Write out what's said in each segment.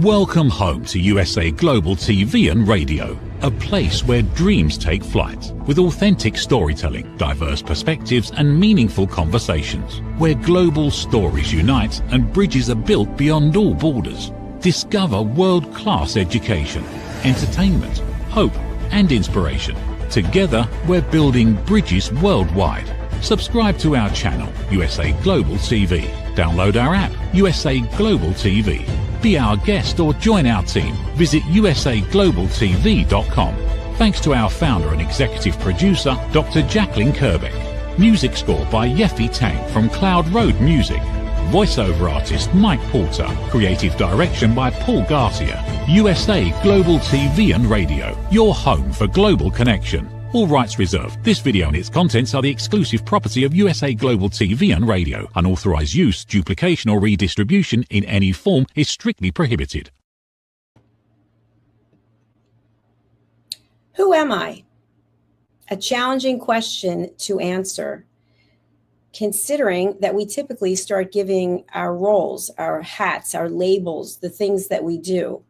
Welcome home to USA Global TV and Radio, a place where dreams take flight, with authentic storytelling, diverse perspectives and meaningful conversations, where global stories unite and bridges are built beyond all borders. Discover world-class education, entertainment, hope and inspiration. Together, we're building bridges worldwide. Subscribe to our channel, USA Global TV. Download our app, USA Global TV. Be our guest or join our team. Visit usaglobaltv.com. Thanks to our founder and executive producer, Dr. Jacalyn Kerbeck. Music score by Yeffy Tang from Cloud Road Music. Voiceover artist Mike Porter. Creative direction by Paul Garcia. USA Global TV and Radio. Your home for global connection. All rights reserved. This video and its contents are the exclusive property of USA Global TV and Radio. Unauthorized use, duplication or redistribution in any form is strictly prohibited. Who am I? A challenging question to answer, considering that we typically start giving our roles, our hats, our labels, the things that we do,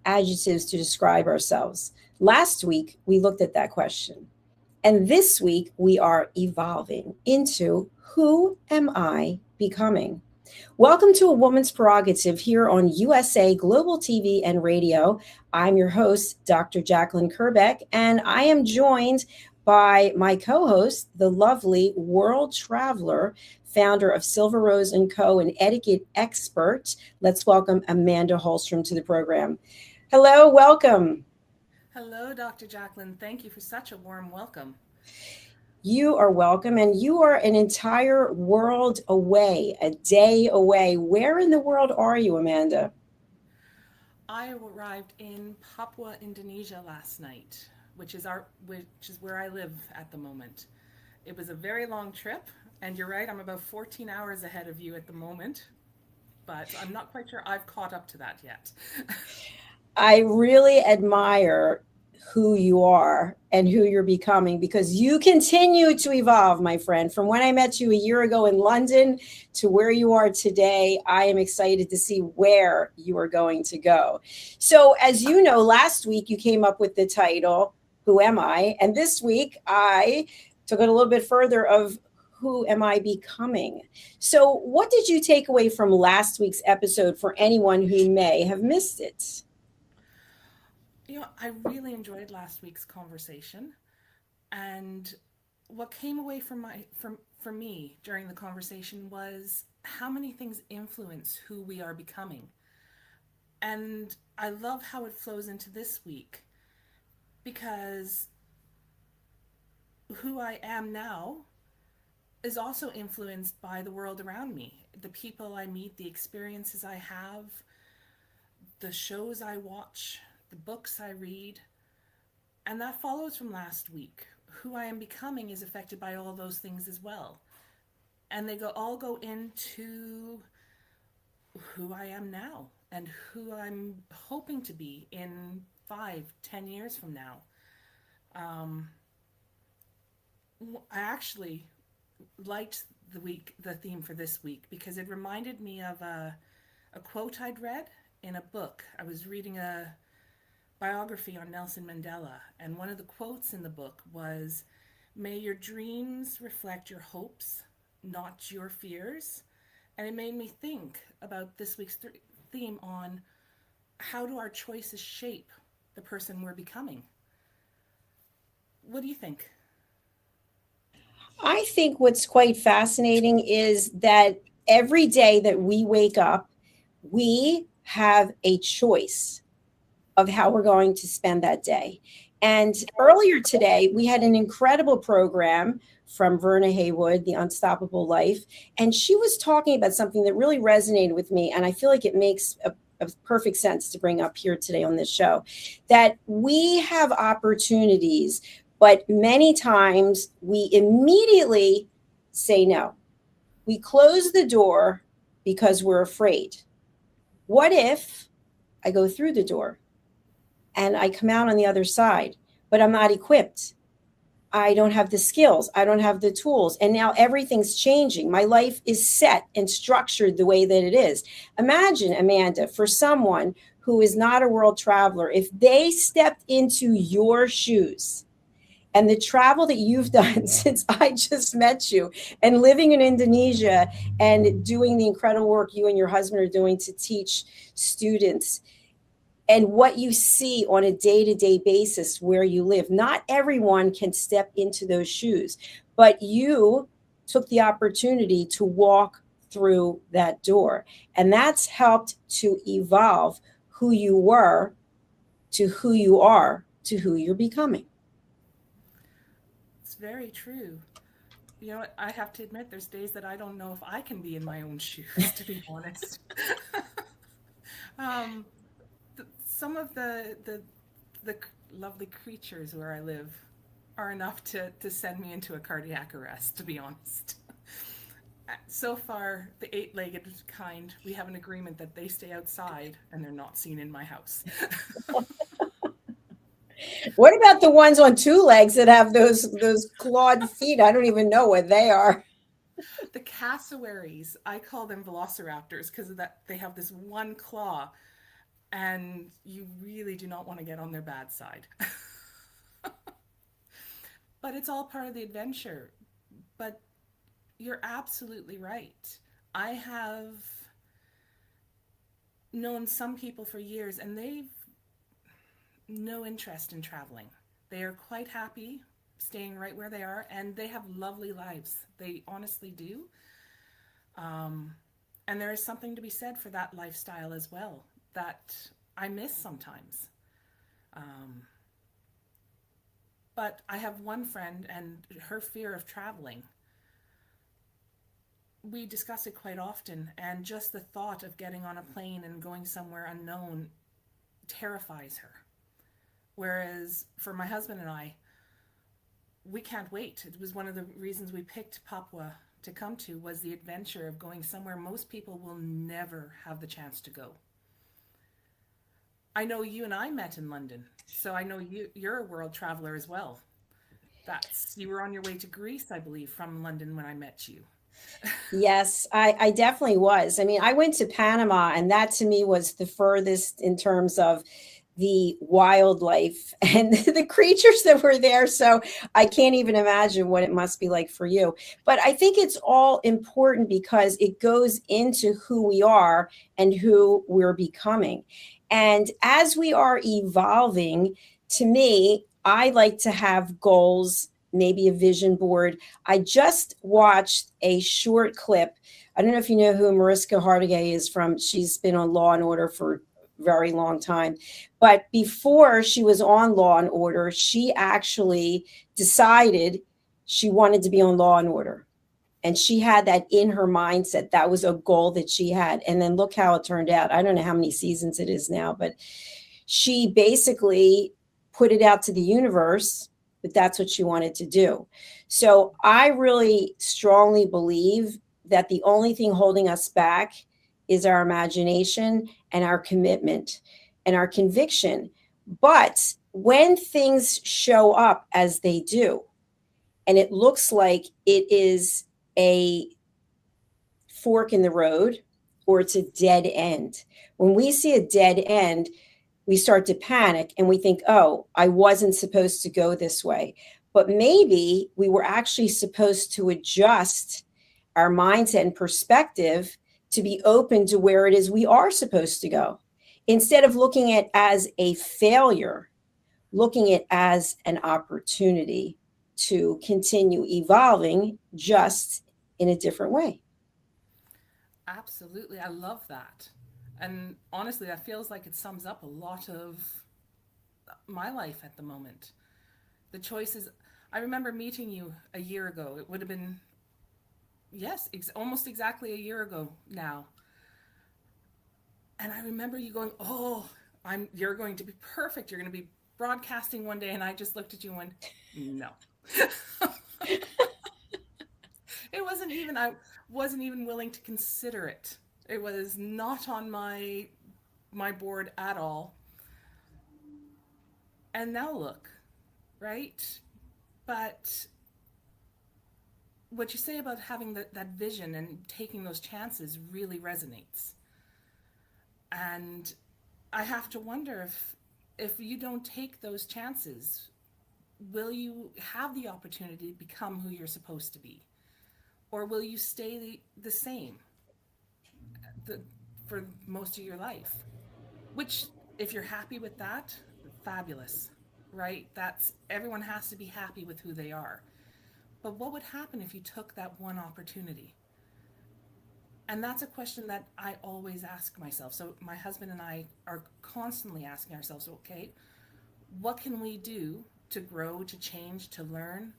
adjectives to describe ourselves. Last week, we looked at that question. And this week, we are evolving into who am I becoming? Welcome to A Woman's Prerogative here on USA Global TV and Radio. I'm your host, Dr. Jacalyn Kerbeck, and I am joined by my co-host, the lovely world traveler, founder of Silver Rose & Co., an etiquette expert. Let's welcome Amanda Holmstrom to the program. Hello, welcome. Hello, Dr. Jacalyn. Thank you for such a warm welcome. You are welcome, and you are an entire world away, a day away. Where in the world are you, Amanda? I arrived in Papua, Indonesia last night, which is where I live at the moment. It was a very long trip, and you're right, I'm about 14 hours ahead of you at the moment, but I'm not quite sure I've caught up to that yet. I really admire who you are and who you're becoming, because you continue to evolve, my friend. From when I met you a year ago in London to where you are today, I am excited to see where you are going to go. So as you know, last week you came up with the title, Who Am I? And this week I took it a little bit further of who am I becoming? So what did you take away from last week's episode for anyone who may have missed it? You know, I really enjoyed last week's conversation, and what came away from me during the conversation was how many things influence who we are becoming. And I love how it flows into this week, because who I am now is also influenced by the world around me, the people I meet, the experiences I have, the shows I watch, the books I read, and that follows from last week. Who I am becoming is affected by all those things as well. And they all go into who I am now and who I'm hoping to be in 5-10 years from now. I actually liked the theme for this week because it reminded me of a quote I'd read in a book. I was reading a biography on Nelson Mandela, and one of the quotes in the book was, "May your dreams reflect your hopes, not your fears." And it made me think about this week's theme on how do our choices shape the person we're becoming. What do you think? I think what's quite fascinating is that every day that we wake up, we have a choice of how we're going to spend that day. And earlier today, we had an incredible program from Verna Haywood, The Unstoppable Life. And she was talking about something that really resonated with me. And I feel like it makes a perfect sense to bring up here today on this show, that we have opportunities, but many times we immediately say no. We close the door because we're afraid. What if I go through the door and I come out on the other side, but I'm not equipped? I don't have the skills. I don't have the tools. And now everything's changing. My life is set and structured the way that it is. Imagine, Amanda, for someone who is not a world traveler, if they stepped into your shoes and the travel that you've done since I just met you and living in Indonesia and doing the incredible work you and your husband are doing to teach students, and what you see on a day-to-day basis where you live. Not everyone can step into those shoes, but you took the opportunity to walk through that door. And that's helped to evolve who you were to who you are to who you're becoming. It's very true. You know what? I have to admit, there's days that I don't know if I can be in my own shoes, to be honest. um, some of the lovely creatures where I live are enough to send me into a cardiac arrest, to be honest. So far, the eight-legged kind, we have an agreement that they stay outside and they're not seen in my house. What about the ones on two legs that have those clawed feet? I don't even know what they are. The cassowaries, I call them velociraptors because of that they have this one claw, and you really do not want to get on their bad side. But it's all part of the adventure. But you're absolutely right. I have known some people for years, and they've no interest in traveling. They are quite happy staying right where they are, and they have lovely lives. They honestly do. And there is something to be said for that lifestyle as well that I miss sometimes. But I have one friend, and her fear of traveling, we discuss it quite often, and just the thought of getting on a plane and going somewhere unknown terrifies her. Whereas for my husband and I, we can't wait. It was one of the reasons we picked Papua to come to, was the adventure of going somewhere most people will never have the chance to go. I know you and I met in London, so I know you're a world traveler as well. You were on your way to Greece, I believe, from London when I met you. Yes, I definitely was. I mean, I went to Panama, and that to me was the furthest in terms of the wildlife and the creatures that were there. So I can't even imagine what it must be like for you. But I think it's all important because it goes into who we are and who we're becoming. And as we are evolving, to me, I like to have goals, maybe a vision board. I just watched a short clip. I don't know if you know who Mariska Hargitay is from. She's been on Law and Order for a very long time. But before she was on Law and Order, she actually decided she wanted to be on Law and Order. And she had that in her mindset. That was a goal that she had. And then look how it turned out. I don't know how many seasons it is now, but she basically put it out to the universe that that's what she wanted to do. So I really strongly believe that the only thing holding us back is our imagination and our commitment and our conviction. But when things show up as they do, and it looks like it is a fork in the road or it's a dead end. When we see a dead end, we start to panic and we think, oh, I wasn't supposed to go this way. But maybe we were actually supposed to adjust our mindset and perspective to be open to where it is we are supposed to go. Instead of looking at it as a failure, looking at it as an opportunity to continue evolving just in a different way. Absolutely. I love that. And honestly, that feels like it sums up a lot of my life at the moment. The choices. I remember meeting you a year ago. It would have been, yes, almost exactly a year ago now. And I remember you going, oh, you're going to be perfect. You're going to be broadcasting one day. And I just looked at you and went, no. I wasn't even willing to consider it. It was not on my board at all. And now look, right? But what you say about having that vision and taking those chances really resonates. And I have to wonder if you don't take those chances, will you have the opportunity to become who you're supposed to be? Or will you stay the same the, for most of your life? Which, if you're happy with that, fabulous, right? That's everyone has to be happy with who they are. But what would happen if you took that one opportunity? And that's a question that I always ask myself. So my husband and I are constantly asking ourselves, okay, what can we do to grow, to change, to learn?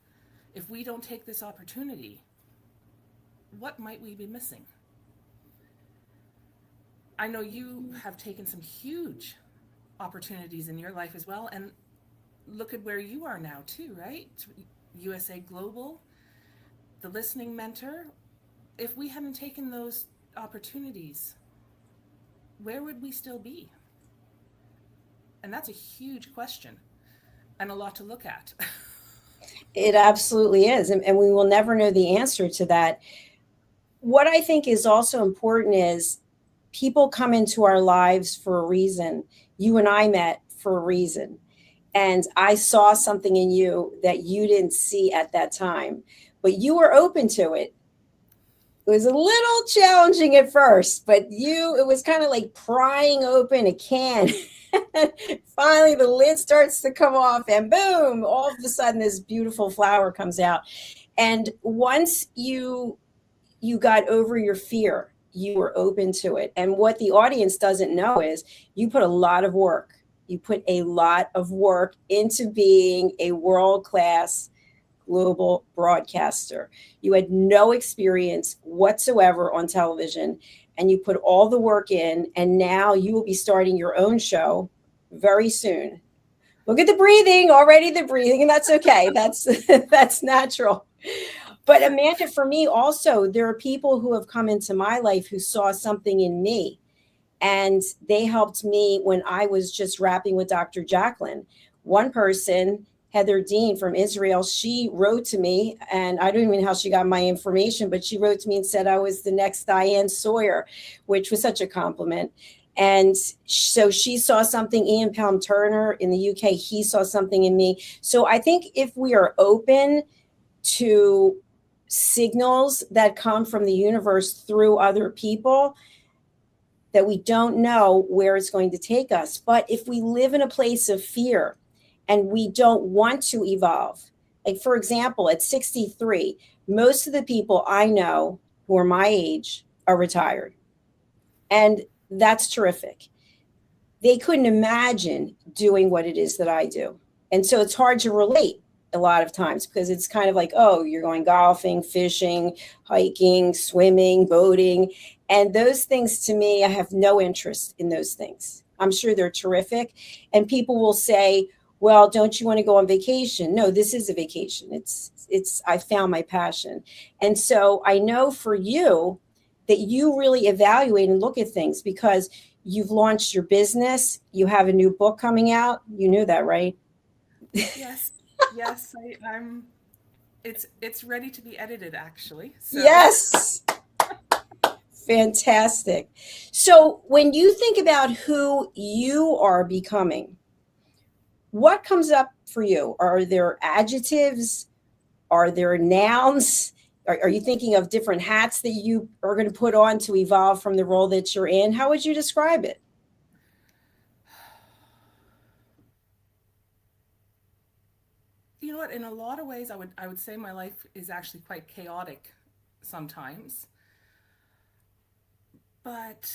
If we don't take this opportunity, what might we be missing? I know you have taken some huge opportunities in your life as well, and look at where you are now too, right? USA Global, the listening mentor. If we hadn't taken those opportunities, where would we still be? And that's a huge question and a lot to look at. It absolutely is. And we will never know the answer to that. What I think is also important is people come into our lives for a reason. You and I met for a reason. And I saw something in you that you didn't see at that time, but you were open to it. It was a little challenging at first, but it was kind of like prying open a can. Finally, the lid starts to come off, and boom, all of a sudden, this beautiful flower comes out. And once you got over your fear, you were open to it. And what the audience doesn't know is you put a lot of work. You put a lot of work into being a world-class global broadcaster. You had no experience whatsoever on television, and you put all the work in, and now you will be starting your own show very soon. Look at the breathing, already the breathing, and that's okay. That's natural. But Amanda, for me also, there are people who have come into my life who saw something in me, and they helped me when I was just rapping with Dr. Jacalyn. One person, Heather Dean from Israel, she wrote to me, and I don't even know how she got my information, but she wrote to me and said I was the next Diane Sawyer, which was such a compliment. And so she saw something. Ian Palm Turner in the UK, he saw something in me. So I think if we are open to signals that come from the universe through other people, that we don't know where it's going to take us. But if we live in a place of fear and we don't want to evolve, like for example, at 63, most of the people I know who are my age are retired. And that's terrific. They couldn't imagine doing what it is that I do. And so it's hard to relate a lot of times because it's kind of like, oh, you're going golfing, fishing, hiking, swimming, boating. And those things to me, I have no interest in those things. I'm sure they're terrific. And people will say, well, don't you want to go on vacation? No, this is a vacation. I found my passion. And so I know for you that you really evaluate and look at things because you've launched your business. You have a new book coming out. You knew that, right? Yes, yes, I'm. It's ready to be edited, actually. So. Yes. Fantastic. So when you think about who you are becoming, what comes up for you? Are there adjectives? Are there nouns? Are you thinking of different hats that you are going to put on to evolve from the role that you're in? How would you describe it? You know what? In a lot of ways, I would say my life is actually quite chaotic sometimes, but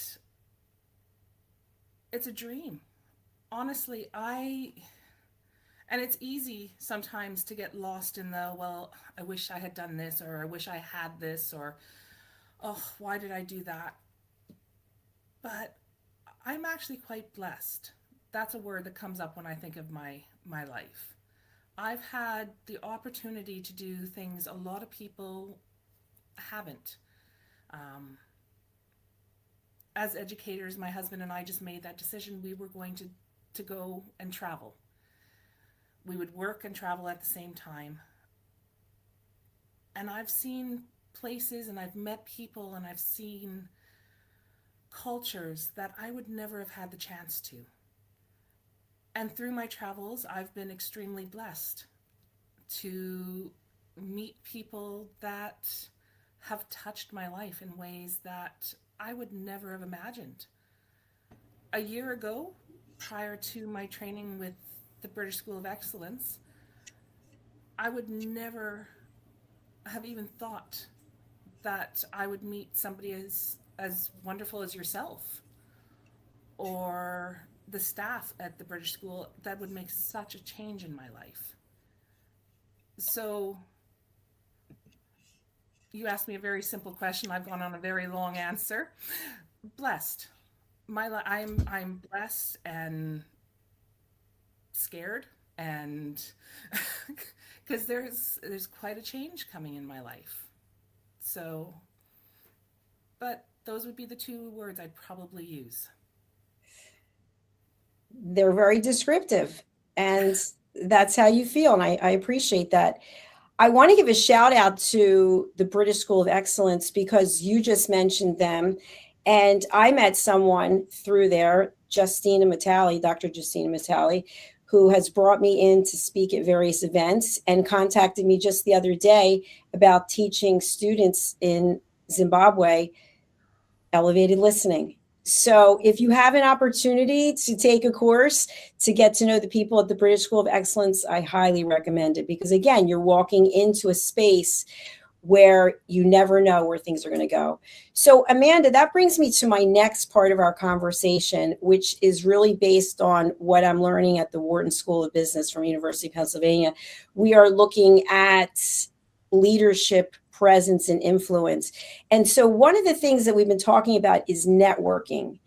it's a dream. Honestly, and it's easy sometimes to get lost in the, well, I wish I had done this, or I wish I had this, or, oh, why did I do that? But I'm actually quite blessed. That's a word that comes up when I think of my life. I've had the opportunity to do things a lot of people haven't. As educators, my husband and I just made that decision. We were going to go and travel. We would work and travel at the same time. And I've seen places and I've met people and I've seen cultures that I would never have had the chance to. And through my travels, I've been extremely blessed to meet people that have touched my life in ways that I would never have imagined. A year ago, prior to my training with the British School of Excellence, I would never have even thought that I would meet somebody as wonderful as yourself or the staff at the British School that would make such a change in my life. So you asked me a very simple question. I've gone on a very long answer. Blessed. I'm blessed and scared, and because there's quite a change coming in my life. So, but those would be the two words I'd probably use. They're very descriptive, and that's how you feel. And I appreciate that. I want to give a shout out to the British School of Excellence because you just mentioned them. And I met someone through there, Justina Matali, Dr. Justina Matali, who has brought me in to speak at various events and contacted me just the other day about teaching students in Zimbabwe elevated listening. So if you have an opportunity to take a course to get to know the people at the British School of Excellence, I highly recommend it because, again, you're walking into a space where you never know where things are going to go. So, Amanda, that brings me to my next part of our conversation, which is really based on what I'm learning at the Wharton School of Business from University of Pennsylvania. We are looking at leadership, presence, and influence. And so one of the things that we've been talking about is networking.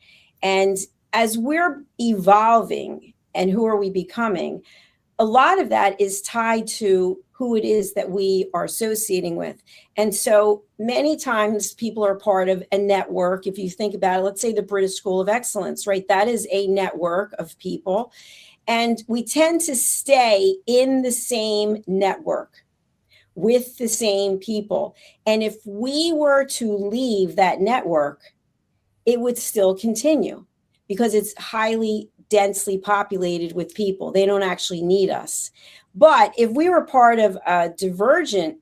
And as we're evolving and who are we becoming, a lot of that is tied to who it is that we are associating with. And so many times people are part of a network. If you think about it, let's say the British School of Excellence, right? That is a network of people. And we tend to stay in the same network with the same people. And if we were to leave that network, it would still continue because it's highly densely populated with people. They don't actually need us. But if we were part of a divergent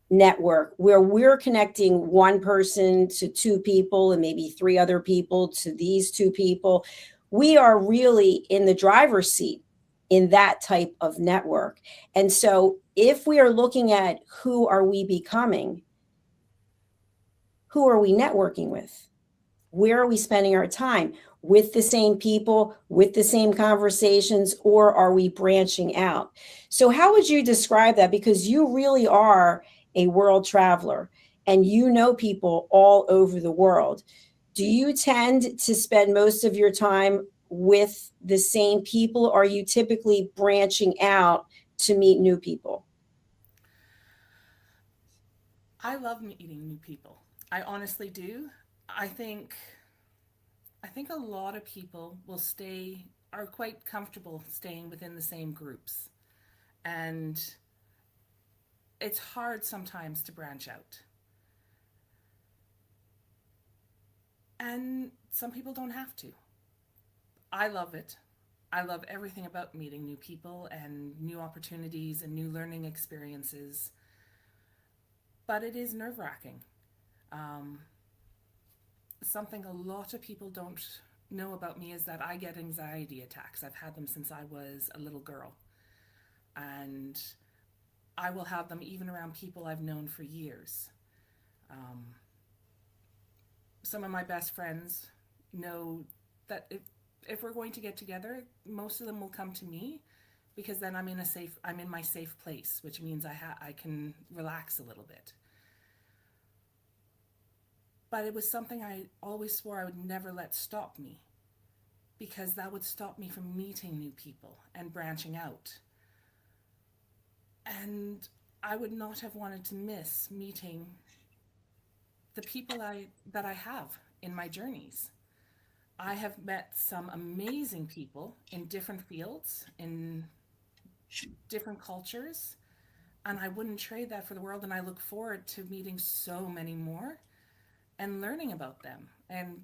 network where we're connecting one person to two people and maybe three other people to these two people, we are really in the driver's seat in that type of network. And so if we are looking at who are we becoming, who are we networking with? Where are we spending our time? With the same people, with the same conversations, or are we branching out? So how would you describe that? Because you really are a world traveler and you know people all over the world. Do you tend to spend most of your time with the same people, or are you typically branching out to meet new people? I love meeting new people. I honestly do. I think a lot of people are quite comfortable staying within the same groups. And it's hard sometimes to branch out. And some people don't have to. I love it. I love everything about meeting new people and new opportunities and new learning experiences. But it is nerve-wracking. Something a lot of people don't know about me is that I get anxiety attacks. I've had them since I was a little girl. And I will have them even around people I've known for years. Some of my best friends know that if we're going to get together, most of them will come to me because then I'm in my safe place, which means I can relax a little bit. But it was something I always swore I would never let stop me because that would stop me from meeting new people and branching out. And I would not have wanted to miss meeting the people that I have in my journeys. I have met some amazing people in different fields, in different cultures, and I wouldn't trade that for the world. And I look forward to meeting so many more and learning about them and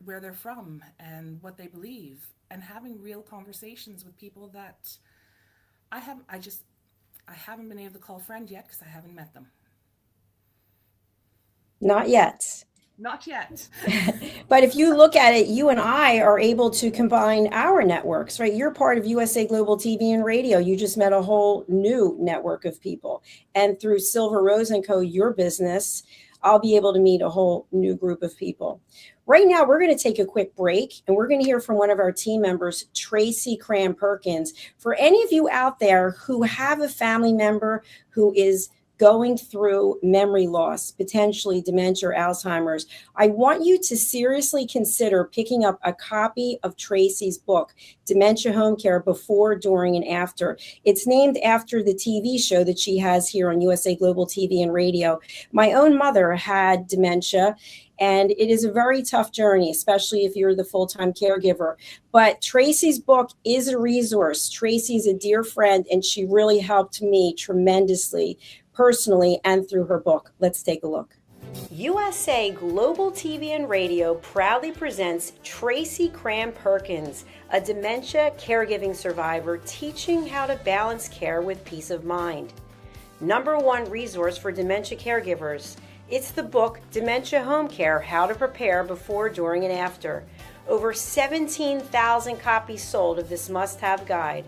where they're from and what they believe, and having real conversations with people that I haven't been able to call friend yet because I haven't met them. Not yet. Not yet. But if you look at it, you and I are able to combine our networks, right? You're part of USA Global TV and Radio. You just met a whole new network of people. And through Silver Rose & Co., your business, I'll be able to meet a whole new group of people. Right now, we're going to take a quick break, and we're going to hear from one of our team members, Tracy Cram Perkins. For any of you out there who have a family member who is going through memory loss, potentially dementia or Alzheimer's, I want you to seriously consider picking up a copy of Tracy's book, Dementia Home Care, Before, During, and After. It's named after the TV show that she has here on USA Global TV and Radio. My own mother had dementia, and it is a very tough journey, especially if you're the full-time caregiver. But Tracy's book is a resource. Tracy's a dear friend, and she really helped me tremendously, personally and through her book. Let's take a look. USA Global TV and Radio proudly presents Tracy Cram Perkins, a dementia caregiving survivor teaching how to balance care with peace of mind. #1 resource for dementia caregivers. It's the book Dementia Home Care, How to Prepare Before, During, and After. Over 17,000 copies sold of this must-have guide.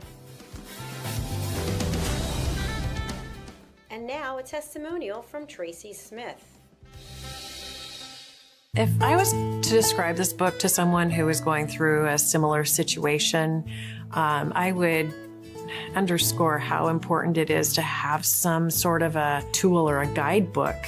And now a testimonial from Tracy Smith. If I was to describe this book to someone who is going through a similar situation, I would underscore how important it is to have some sort of a tool or a guidebook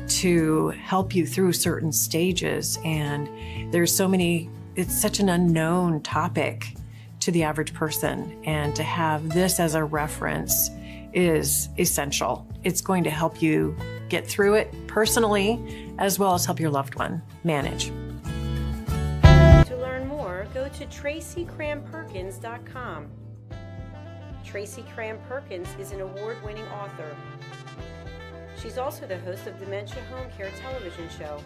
to help you through certain stages. And there's so many, it's such an unknown topic to the average person. And to have this as a reference is essential. It's going to help you get through it personally, as well as help your loved one manage. To learn more, go to tracycramperkins.com. Tracy Cram Perkins is an award-winning author. She's also the host of Dementia Home Care television show.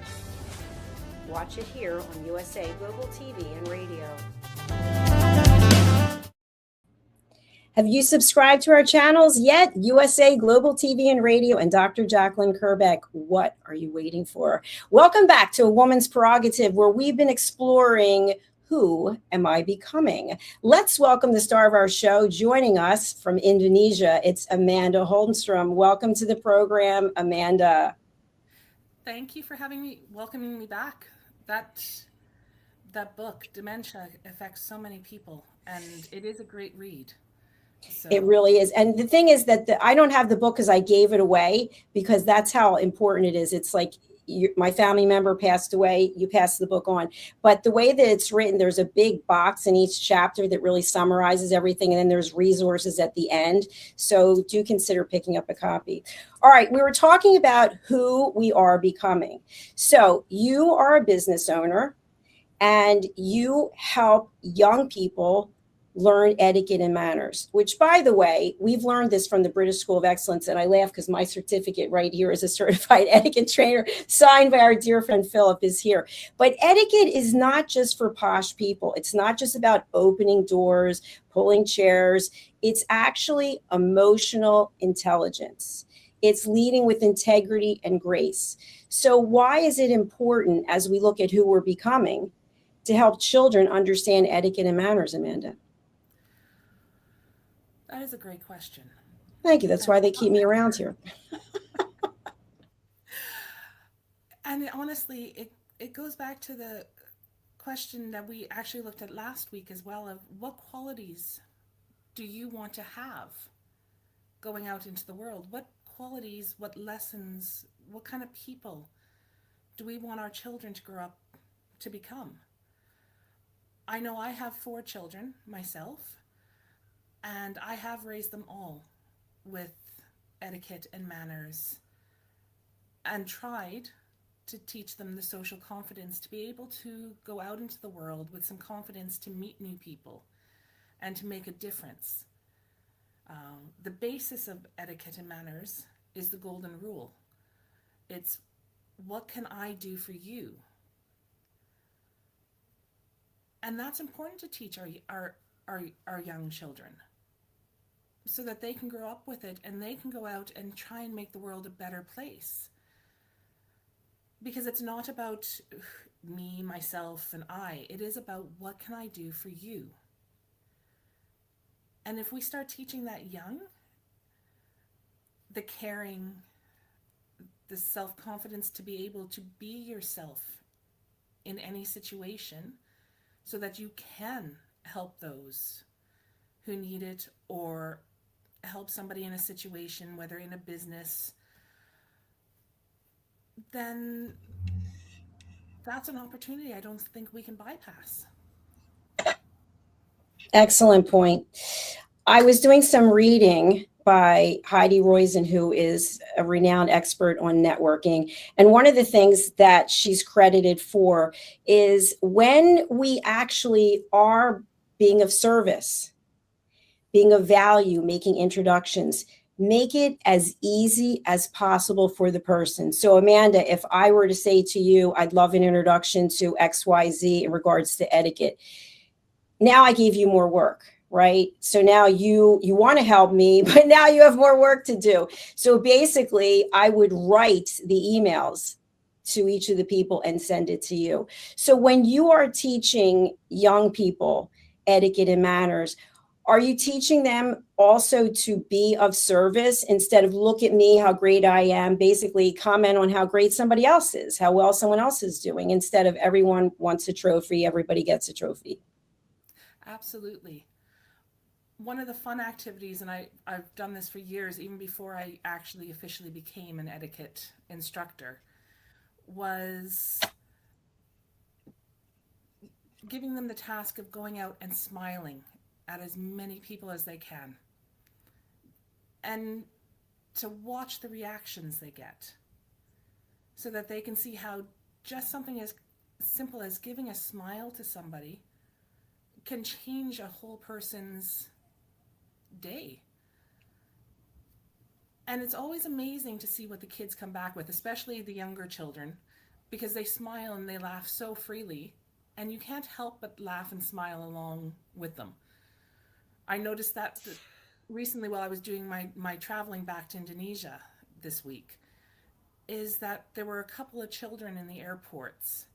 Watch it here on USA Global TV and Radio. Have you subscribed to our channels yet? USA Global TV and Radio and Dr. Jacalyn Kerbeck. What are you waiting for? Welcome back to A Woman's Prerogative, where we've been exploring who am I becoming? Let's welcome the star of our show, joining us from Indonesia. It's Amanda Holmstrom. Welcome to the program, Amanda. Thank you for welcoming me back. That book, Dementia, affects so many people, and it is a great read. So. It really is. And the thing is that I don't have the book because I gave it away, because that's how important it is. It's like my family member passed away, you pass the book on. But the way that it's written, there's a big box in each chapter that really summarizes everything. And then there's resources at the end. So do consider picking up a copy. All right, we were talking about who we are becoming. So you are a business owner and you help young people learn etiquette and manners, which, by the way, we've learned this from the British School of Excellence. And I laugh because my certificate right here is a certified etiquette trainer signed by our dear friend Philip is here. But etiquette is not just for posh people. It's not just about opening doors, pulling chairs. It's actually emotional intelligence. It's leading with integrity and grace. So why is it important, as we look at who we're becoming, to help children understand etiquette and manners, Amanda? That is a great question. Thank you. That's why they keep me around here. And honestly, it goes back to the question that we actually looked at last week as well, of what qualities do you want to have going out into the world? What qualities, what lessons, what kind of people do we want our children to grow up to become? I know I have 4 children myself, and I have raised them all with etiquette and manners, and tried to teach them the social confidence to be able to go out into the world with some confidence to meet new people and to make a difference. The basis of etiquette and manners is the golden rule. It's, what can I do for you? And that's important to teach our young children, so that they can grow up with it and they can go out and try and make the world a better place. Because it's not about me, myself, and I. It is about, what can I do for you? And if we start teaching that young, the caring, the self-confidence to be able to be yourself in any situation, so that you can help those who need it, or help somebody in a situation, whether in a business, then that's an opportunity I don't think we can bypass. Excellent point. I was doing some reading by Heidi Roizen, who is a renowned expert on networking. And one of the things that she's credited for is when we actually are being of service, being of value, making introductions, make it as easy as possible for the person. So Amanda, if I were to say to you, I'd love an introduction to XYZ in regards to etiquette, now I gave you more work, right? So now you want to help me, but now you have more work to do. So basically, I would write the emails to each of the people and send it to you. So when you are teaching young people etiquette and manners, are you teaching them also to be of service instead of look at me, how great I am, basically comment on how great somebody else is, how well someone else is doing, instead of everyone wants a trophy, everybody gets a trophy? Absolutely. One of the fun activities, and I've done this for years, even before I actually officially became an etiquette instructor, was giving them the task of going out and smiling at as many people as they can, and to watch the reactions they get, so that they can see how just something as simple as giving a smile to somebody can change a whole person's day. And it's always amazing to see what the kids come back with, especially the younger children, because they smile and they laugh so freely, and you can't help but laugh and smile along with them. I noticed that recently while I was doing my traveling back to Indonesia this week, is that there were a couple of children in the airports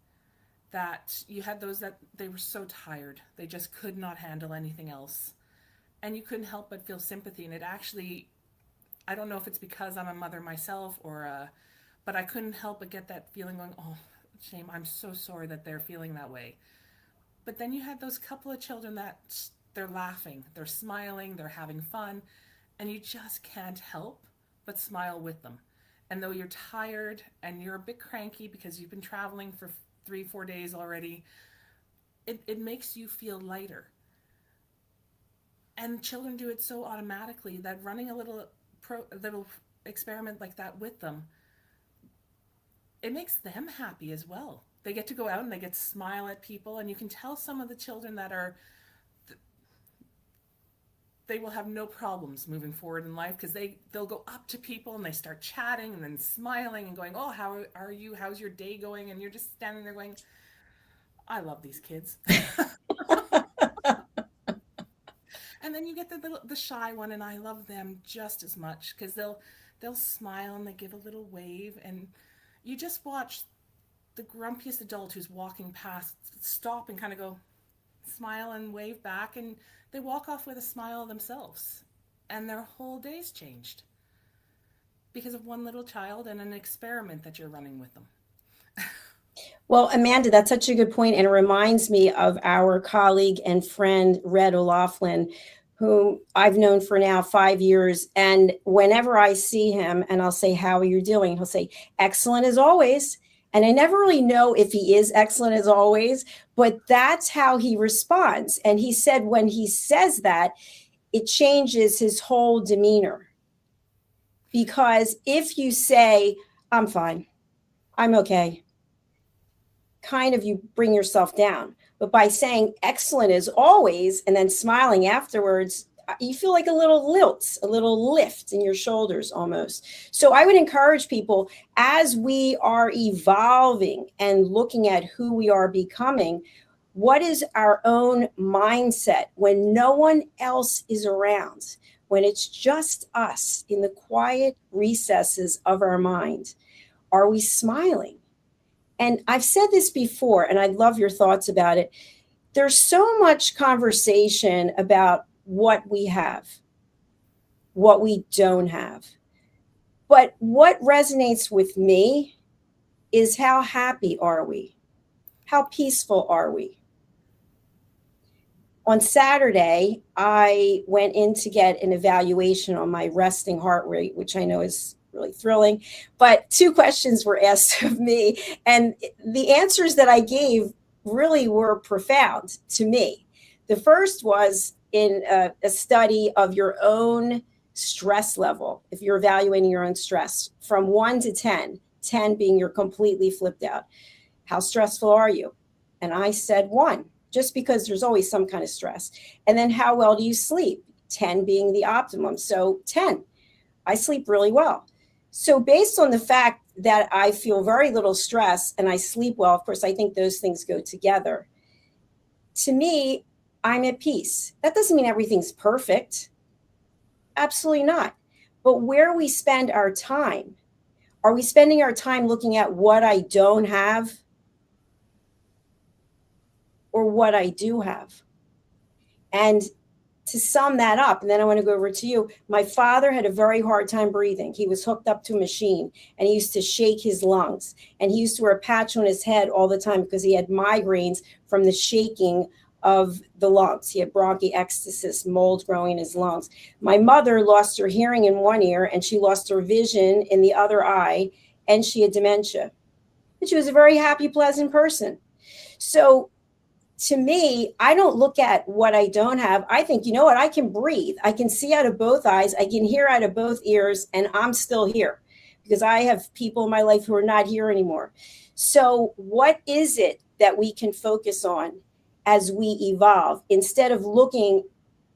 that you had those that they were so tired, they just could not handle anything else. And you couldn't help but feel sympathy. And it actually, I don't know if it's because I'm a mother myself but I couldn't help but get that feeling going, oh, shame, I'm so sorry that they're feeling that way. But then you had those couple of children that they're laughing, they're smiling, they're having fun, and you just can't help but smile with them. And though you're tired and you're a bit cranky because you've been traveling for 3-4 days already, it makes you feel lighter. And children do it so automatically that running a little experiment like that with them, it makes them happy as well. They get to go out and they get to smile at people, and you can tell some of the children that they will have no problems moving forward in life, because they'll go up to people and they start chatting and then smiling and going, oh, how are you? How's your day going? And you're just standing there going, I love these kids. And then you get the shy one, and I love them just as much, because they'll smile and they give a little wave, and you just watch the grumpiest adult who's walking past stop and kind of go, smile and wave back, and they walk off with a smile themselves, and their whole day's changed because of one little child and an experiment that you're running with them. Well, Amanda, that's such a good point, and it reminds me of our colleague and friend Red O'Loughlin, whom I've known for now 5 years. And whenever I see him and I'll say, how are you doing? He'll say, excellent as always. And I never really know if he is excellent as always, but that's how he responds. And he said when he says that, it changes his whole demeanor. Because if you say, I'm fine, I'm okay, kind of you bring yourself down. But by saying excellent as always and then smiling afterwards, you feel like a little lilt, a little lift in your shoulders almost. So I would encourage people, as we are evolving and looking at who we are becoming, What is our own mindset when no one else is around, when it's just us in the quiet recesses of our mind? Are we smiling? And I've said this before, and I'd love your thoughts about it. There's so much conversation about what we have, what we don't have. But what resonates with me is how happy are we? How peaceful are we? On Saturday, I went in to get an evaluation on my resting heart rate, which I know is really thrilling. But two questions were asked of me, and the answers that I gave really were profound to me. The first was in a study of your own stress level, if you're evaluating your own stress, from 1 to 10, 10 being you're completely flipped out. How stressful are you? And I said 1, just because there's always some kind of stress. And then how well do you sleep? 10 being the optimum. So 10, I sleep really well. So based on the fact that I feel very little stress and I sleep well, of course, I think those things go together. To me, I'm at peace. That doesn't mean everything's perfect. Absolutely not. But where we spend our time, are we spending our time looking at what I don't have or what I do have? And to sum that up, and then I want to go over to you, my father had a very hard time breathing. He was hooked up to a machine and he used to shake his lungs. And he used to wear a patch on his head all the time because he had migraines from the shaking of the lungs. He had bronchiectasis, mold growing in his lungs. My mother lost her hearing in one ear and she lost her vision in the other eye, and she had dementia. But she was a very happy, pleasant person. So to me, I don't look at what I don't have. I think, you know what? I can breathe. I can see out of both eyes. I can hear out of both ears, and I'm still here because I have people in my life who are not here anymore. So what is it that we can focus on as we evolve instead of looking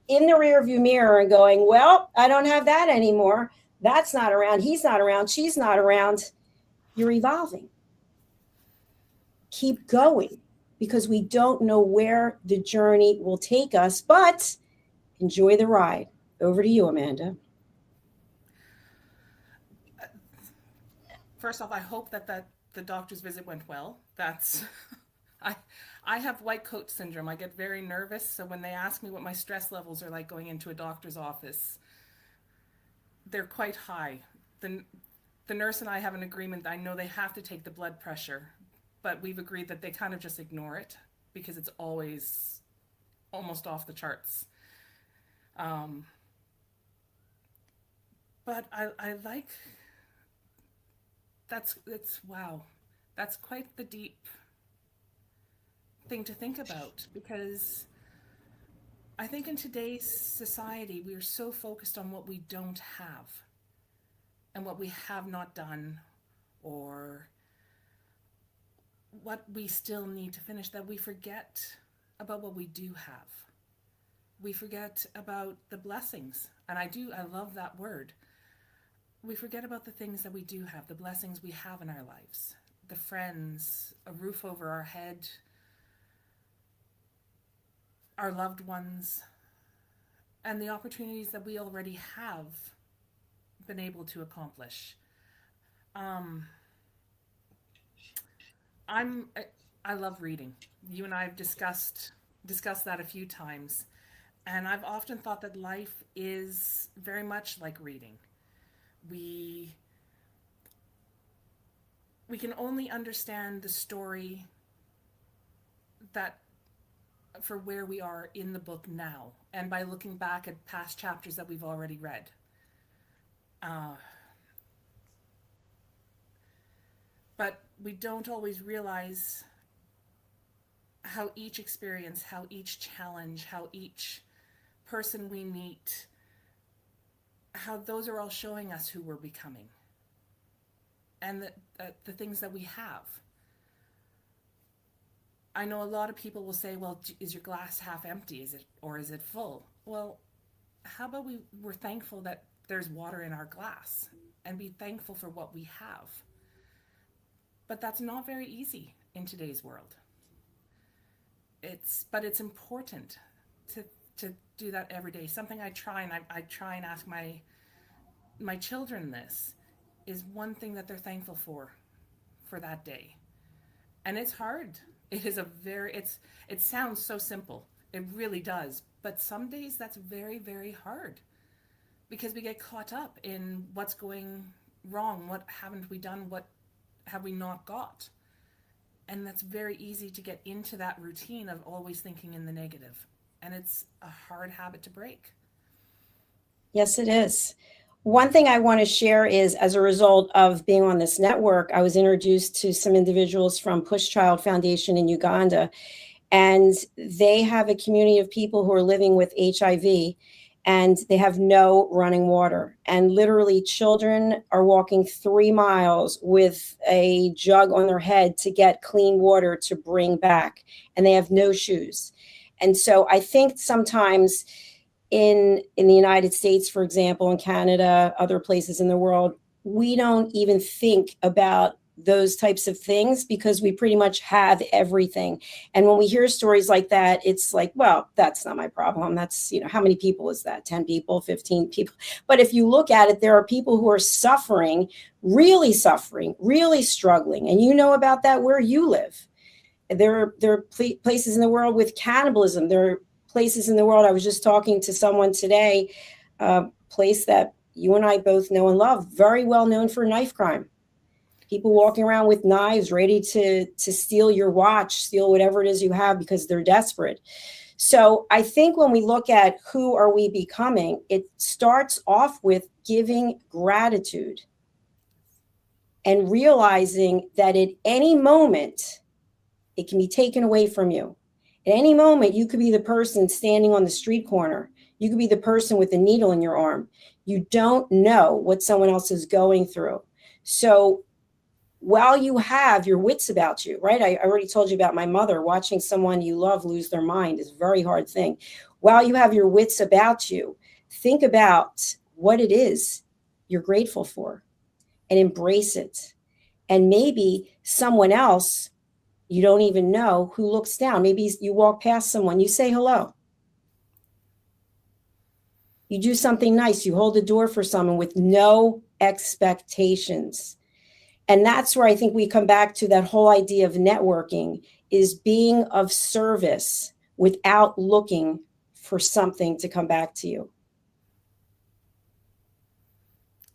in the rearview mirror and going, well, I don't have that anymore. That's not around. He's not around. She's not around. You're evolving. Keep going, because we don't know where the journey will take us, but enjoy the ride. Over to you, Amanda. First off, I hope that the doctor's visit went well. That's I have white coat syndrome. I get very nervous, so when they ask me what my stress levels are like going into a doctor's office, they're quite high. The nurse and I have an agreement. I know they have to take the blood pressure, but we've agreed that they kind of just ignore it because it's always almost off the charts. But I like, it's wow. That's quite the deep thing to think about, because I think in today's society, we are so focused on what we don't have and what we have not done or what we still need to finish, that we forget about what we do have. We forget about the blessings. And I love that word. We forget about the things that we do have, the blessings we have in our lives, the friends, a roof over our head, our loved ones, and the opportunities that we already have been able to accomplish. I love reading. You and I have discussed that a few times, and I've often thought that life is very much like reading. We can only understand the story that for where we are in the book now, and by looking back at past chapters that we've already read. But we don't always realize how each experience, how each challenge, how each person we meet, how those are all showing us who we're becoming and the things that we have. I know a lot of people will say, well, is your glass half empty? Is it full? Well, how about we're thankful that there's water in our glass and be thankful for what we have. But that's not very easy in today's world. But it's important to do that every day. Something I try, and I try and ask my children this, is one thing that they're thankful for that day. And it's hard. It sounds so simple. It really does. But some days that's very, very hard, because we get caught up in what's going wrong. What haven't we done? What have we not got? And that's very easy to get into that routine of always thinking in the negative. And it's a hard habit to break. Yes, it is. One thing I want to share is, as a result of being on this network, I was introduced to some individuals from Push Child Foundation in Uganda, and they have a community of people who are living with HIV, and they have no running water. And literally, children are walking 3 miles with a jug on their head to get clean water to bring back, and they have no shoes. And so I think sometimes in the United States, for example, in Canada, other places in the world, we don't even think about those types of things because we pretty much have everything. And when we hear stories like that, it's like, well, that's not my problem. That's, how many people is that? 10 people, 15 people. But if you look at it, there are people who are suffering, really struggling. And you know about that where you live. There are places in the world with cannibalism. There are places in the world. I was just talking to someone today, a place that you and I both know and love, very well known for knife crime. People walking around with knives ready to steal your watch, steal whatever it is you have because they're desperate. So I think when we look at who are we becoming, it starts off with giving gratitude and realizing that at any moment, it can be taken away from you. At any moment, you could be the person standing on the street corner. You could be the person with the needle in your arm. You don't know what someone else is going through. So while you have your wits about you, right? I already told you about my mother. Watching someone you love lose their mind is a very hard thing. While you have your wits about you, think about what it is you're grateful for and embrace it. And maybe someone else you don't even know who looks down. Maybe you walk past someone, you say hello. You do something nice. You hold the door for someone with no expectations. And that's where I think we come back to that whole idea of networking, is being of service without looking for something to come back to you.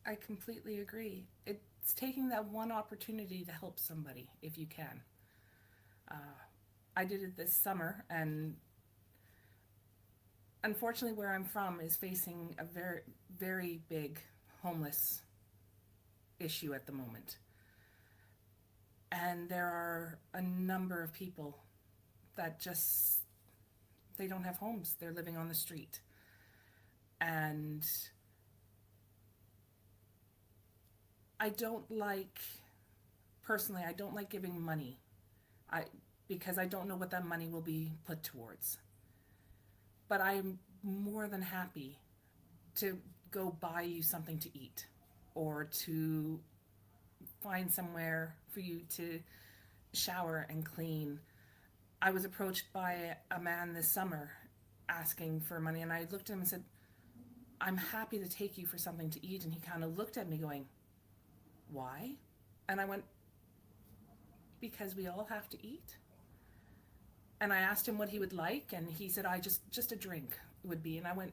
I completely agree. It's taking that one opportunity to help somebody if you can. I did it this summer, and unfortunately where I'm from is facing a very, very big homeless issue at the moment. And there are a number of people that they don't have homes. They're living on the street. And personally, I don't like giving money. Because I don't know what that money will be put towards. But I'm more than happy to go buy you something to eat, or to find somewhere for you to shower and clean. I was approached by a man this summer asking for money, and I looked at him and said, I'm happy to take you for something to eat. And he kind of looked at me going, why? And I went, because we all have to eat. And I asked him what he would like, and he said, just a drink would be. And I went,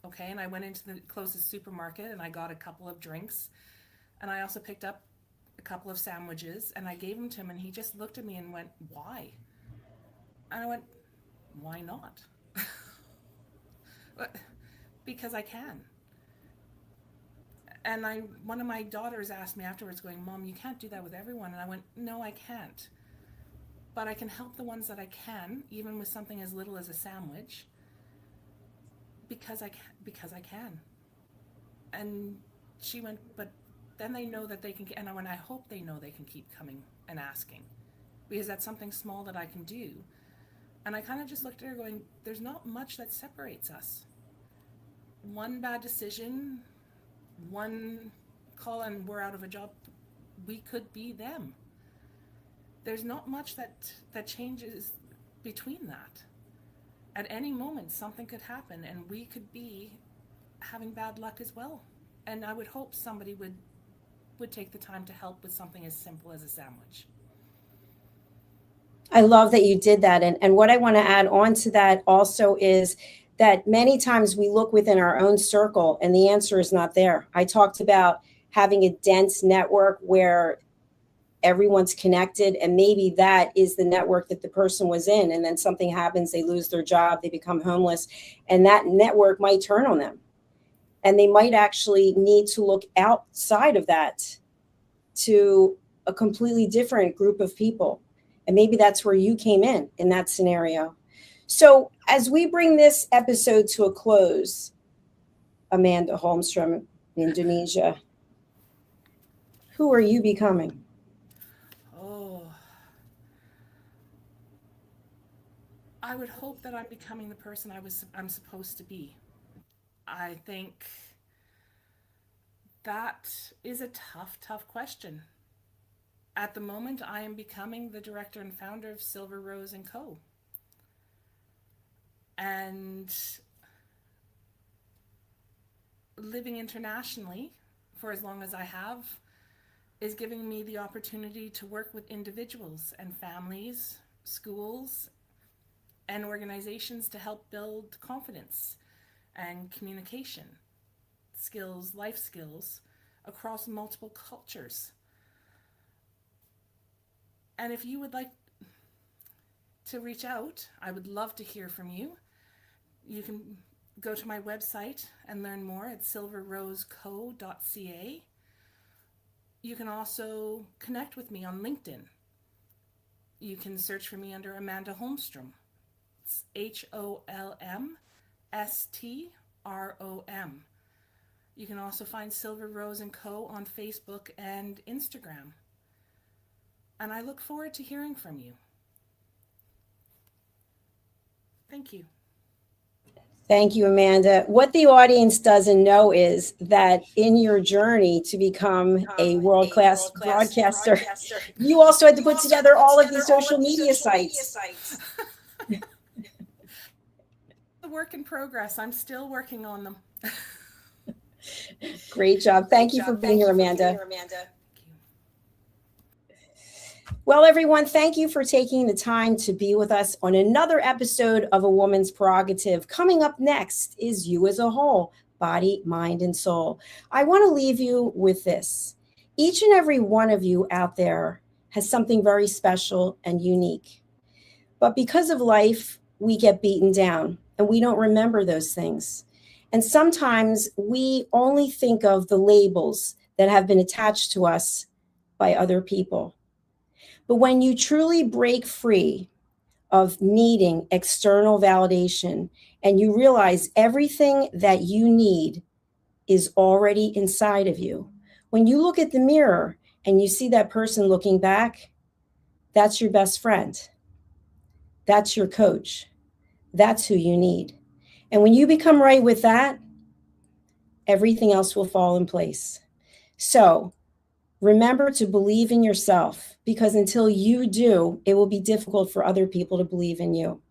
okay. And I went into the closest supermarket, and I got a couple of drinks. And I also picked up a couple of sandwiches, and I gave them to him, and he just looked at me and went, why? And I went, why not? Because I can. And one of my daughters asked me afterwards, going, Mom, you can't do that with everyone. And I went, no, I can't. But I can help the ones that I can, even with something as little as a sandwich, because I can. And she went, but then they know that they can, and I went, I hope they know they can keep coming and asking, because that's something small that I can do. And I kind of just looked at her going, there's not much that separates us. One bad decision, one call, and we're out of a job. We could be them. There's not much that changes between that. At any moment, something could happen, and we could be having bad luck as well. And I would hope somebody would take the time to help with something as simple as a sandwich. I love that you did that. And what I want to add on to that also is that many times we look within our own circle and the answer is not there. I talked about having a dense network where everyone's connected, and maybe that is the network that the person was in, and then something happens, they lose their job, they become homeless, and that network might turn on them. And they might actually need to look outside of that to a completely different group of people. And maybe that's where you came in that scenario. So as we bring this episode to a close, Amanda Holmstrom, Indonesia, who are you becoming? Oh, I would hope that I'm becoming the person I'm supposed to be. I think that is a tough question. At the moment, I am becoming the director and founder of Silver Rose & Co. And living internationally for as long as I have is giving me the opportunity to work with individuals and families, schools, and organizations to help build confidence and communication skills, life skills, across multiple cultures. And if you would like to reach out, I would love to hear from you. You can go to my website and learn more at silverroseco.ca. You can also connect with me on LinkedIn. You can search for me under Amanda Holmstrom. It's HOLMSTROM. You can also find Silver Rose & Co. on Facebook and Instagram. And I look forward to hearing from you. Thank you. Thank you, Amanda. What the audience doesn't know is that in your journey to become a world-class broadcaster, you also had to put together all of these social media sites. A work in progress. I'm still working on them. Great job. Thank you for being here, Amanda. Well, everyone, thank you for taking the time to be with us on another episode of A Woman's Prerogative. Coming up next is You as a Whole, Body, Mind, and Soul. I want to leave you with this. Each and every one of you out there has something very special and unique. But because of life, we get beaten down and we don't remember those things. And sometimes we only think of the labels that have been attached to us by other people. But when you truly break free of needing external validation and you realize everything that you need is already inside of you, when you look at the mirror and you see that person looking back, that's your best friend. That's your coach. That's who you need. And when you become right with that, everything else will fall in place. So remember to believe in yourself, because until you do, it will be difficult for other people to believe in you.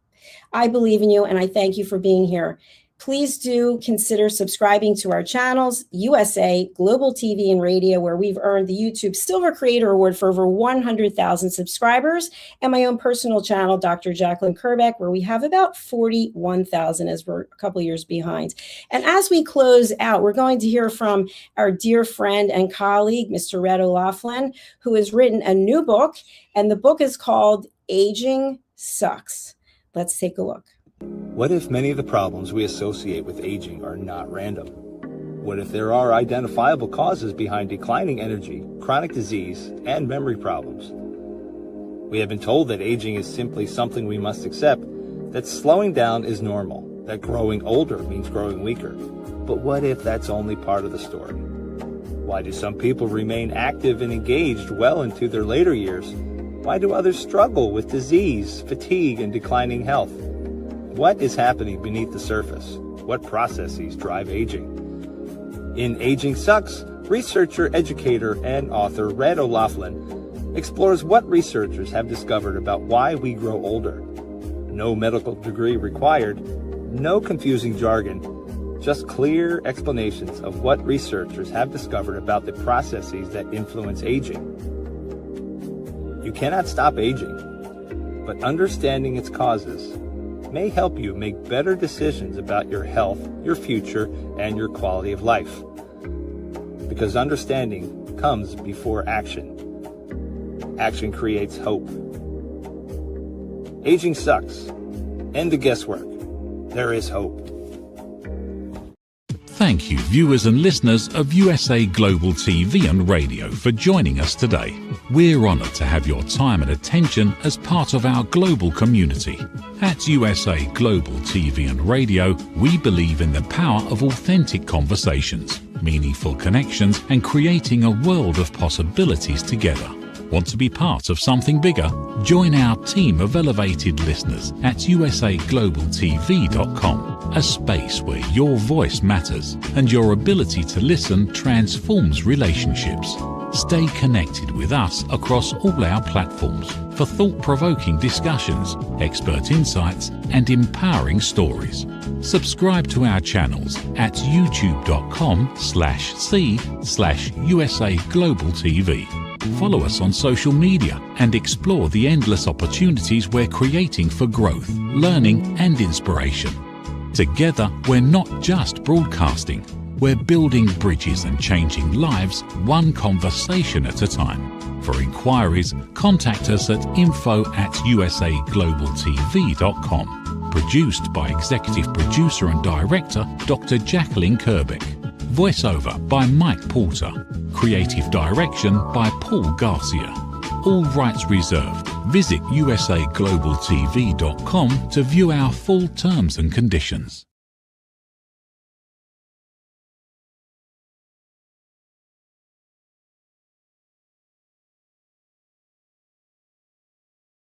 I believe in you, and I thank you for being here. Please do consider subscribing to our channels, USA, Global TV and Radio, where we've earned the YouTube Silver Creator Award for over 100,000 subscribers, and my own personal channel, Dr. Jacalyn Kerbeck, where we have about 41,000 as we're a couple years behind. And as we close out, we're going to hear from our dear friend and colleague, Mr. Red O'Loughlin, who has written a new book, and the book is called Aging Sucks. Let's take a look. What if many of the problems we associate with aging are not random? What if there are identifiable causes behind declining energy, chronic disease, and memory problems? We have been told that aging is simply something we must accept, that slowing down is normal, that growing older means growing weaker. But what if that's only part of the story? Why do some people remain active and engaged well into their later years? Why do others struggle with disease, fatigue, and declining health? What is happening beneath the surface? What processes drive aging? In Aging Sucks, researcher, educator, and author Red O'Loughlin explores what researchers have discovered about why we grow older. No medical degree required, no confusing jargon, just clear explanations of what researchers have discovered about the processes that influence aging. You cannot stop aging, but understanding its causes may help you make better decisions about your health, your future, and your quality of life. Because understanding comes before action. Action creates hope. Aging sucks. End the guesswork. There is hope. Thank you, viewers and listeners of USA Global TV and Radio, for joining us today. We're honoured to have your time and attention as part of our global community. At USA Global TV and Radio, we believe in the power of authentic conversations, meaningful connections, and creating a world of possibilities together. Want to be part of something bigger? Join our team of elevated listeners at usaglobaltv.com, a space where your voice matters and your ability to listen transforms relationships. Stay connected with us across all our platforms for thought-provoking discussions, expert insights, and empowering stories. Subscribe to our channels at youtube.com/c/USA-Global-TV. Follow us on social media and explore the endless opportunities we're creating for growth, learning, and inspiration. Together, we're not just broadcasting, we're building bridges and changing lives one conversation at a time. For inquiries, contact us at info@usaglobaltv.com. Produced by Executive Producer and Director Dr. Jacalyn Kerbeck. Voiceover by Mike Porter. Creative direction by Paul Garcia. All rights reserved. Visit usaglobaltv.com to view our full terms and conditions.